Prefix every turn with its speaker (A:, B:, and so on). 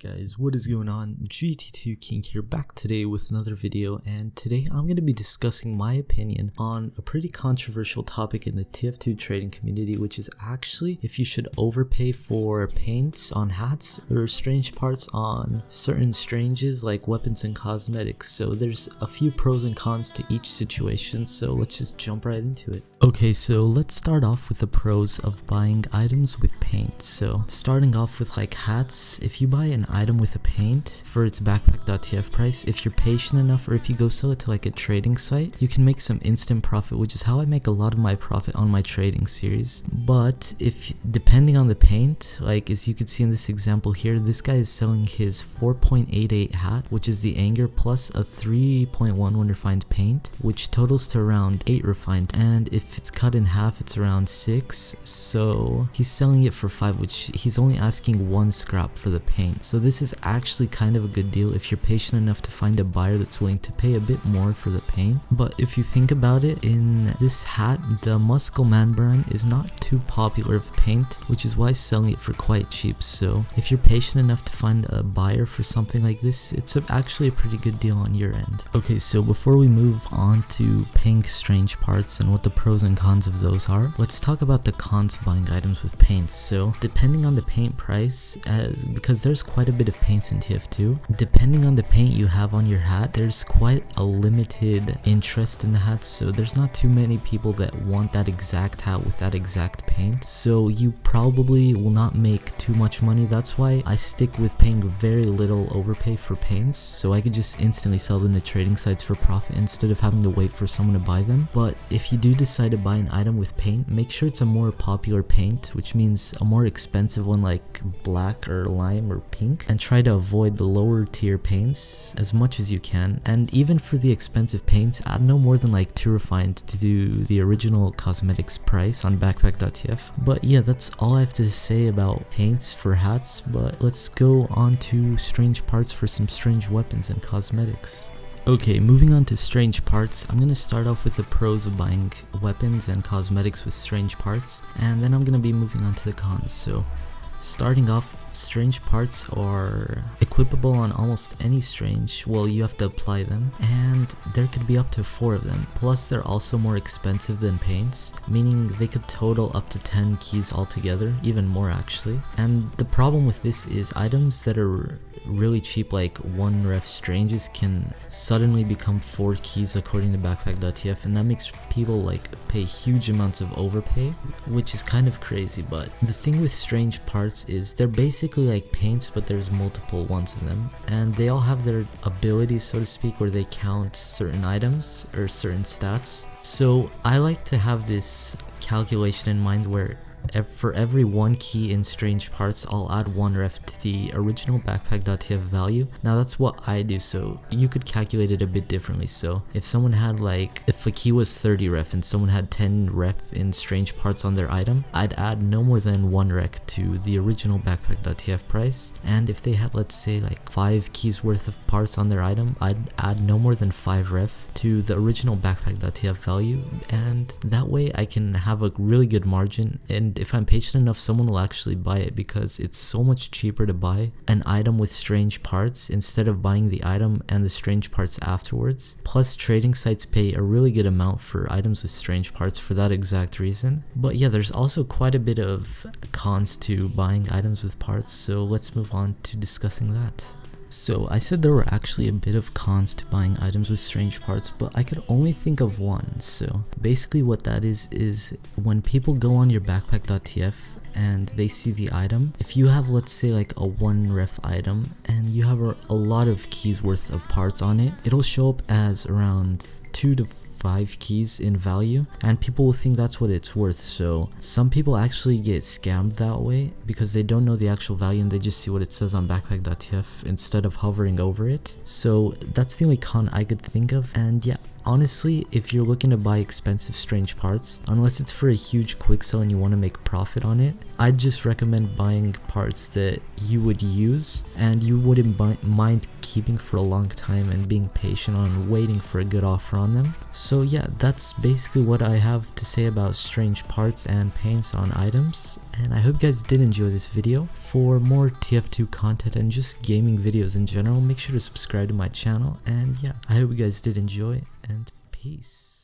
A: Alright guys, what is going on? GT2 King here, back today with another video, and today I'm going to be discussing my opinion on a pretty controversial topic in the TF2 trading community, which is actually if you should overpay for paints on hats or strange parts on certain stranges like weapons and cosmetics. So there's a few pros and cons to each situation, so let's just jump right into it. Okay, so let's start off with the pros of buying items with paint. So starting off with like hats, if you buy an item with a paint for its backpack.tf price, if you're patient enough or if you go sell it to like a trading site, you can make some instant profit, which is how I make a lot of my profit on my trading series. But if depending on the paint, like as you can see in this example here, this guy is selling his 4.88 hat, which is the anger plus a 3.11 refined paint, which totals to around 8 refined, and if it's cut in half it's around 6, so he's selling it for 5, which he's only asking 1 scrap for the paint. So this is actually kind of a good deal if you're patient enough to find a buyer that's willing to pay a bit more for the paint. But if you think about it, in this hat the Muscle-Man brand is not too popular of a paint, which is why selling it for quite cheap. So if you're patient enough to find a buyer for something like this, it's actually a pretty good deal on your end. Okay, so before we move on to paying strange parts and what the pros and cons of those are, let's talk about the cons of buying items with paints. So depending on the paint price, because there's quite a bit of paints in TF2, depending on the paint you have on your hat, there's quite a limited interest in the hats. So there's not too many people that want that exact hat with that exact paint, so you probably will not make too much money. That's why I stick with paying very little overpay for paints, so I could just instantly sell them to trading sites for profit instead of having to wait for someone to buy them. But if you do decide to buy an item with paint, make sure it's a more popular paint, which means a more expensive one like black or lime or pink, and try to avoid the lower tier paints as much as you can. And even for the expensive paints, add no more than like 2 refined to do the original cosmetics price on backpack.tf. But yeah, that's all I have to say about paints for hats, but let's go on to strange parts for some strange weapons and cosmetics. Okay, moving on to strange parts, I'm going to start off with the pros of buying weapons and cosmetics with strange parts, and then I'm going to be moving on to the cons. So starting off, strange parts are equipable on almost any strange. Well, you have to apply them, and there could be up to 4 of them. Plus they're also more expensive than paints, meaning they could total up to 10 keys altogether, even more actually. And the problem with this is items that are really cheap like 1 ref stranges can suddenly become 4 keys according to backpack.tf, and that makes people like pay huge amounts of overpay, which is kind of crazy. But the thing with strange parts is they're basically like paints, but there's multiple ones of them, and they all have their abilities, so to speak, where they count certain items or certain stats. So I like to have this calculation in mind where for every 1 key in strange parts, I'll add 1 ref to the original backpack.tf value. Now that's what I do, so you could calculate it a bit differently. So if someone had if a key was 30 ref and someone had 10 ref in strange parts on their item, I'd add no more than 1 rec to the original backpack.tf price. And if they had, let's say, like 5 keys worth of parts on their item, I'd add no more than 5 ref to the original backpack.tf value, and that way I can have a really good margin. And if I'm patient enough, someone will actually buy it, because it's so much cheaper to buy an item with strange parts instead of buying the item and the strange parts afterwards. Plus trading sites pay a really good amount for items with strange parts for that exact reason. But yeah, there's also quite a bit of cons to buying items with parts, so let's move on to discussing that. So I said there were actually a bit of cons to buying items with strange parts, but I could only think of one. So basically what that is when people go on your backpack.tf and they see the item, if you have, let's say, like a 1 ref item and you have a lot of keys worth of parts on it, it'll show up as around 2 to 5 keys in value, and people will think that's what it's worth. So some people actually get scammed that way because they don't know the actual value and they just see what it says on backpack.tf instead of hovering over it. So that's the only con I could think of. And yeah, honestly, if you're looking to buy expensive strange parts, unless it's for a huge quick sell and you want to make profit on it, I'd just recommend buying parts that you would use and you wouldn't mind keeping for a long time and being patient on waiting for a good offer on them. So yeah, that's basically what I have to say about strange parts and paints on items, and I hope you guys did enjoy this video. For more TF2 content and just gaming videos in general, make sure to subscribe to my channel, and yeah, I hope you guys did enjoy, and peace.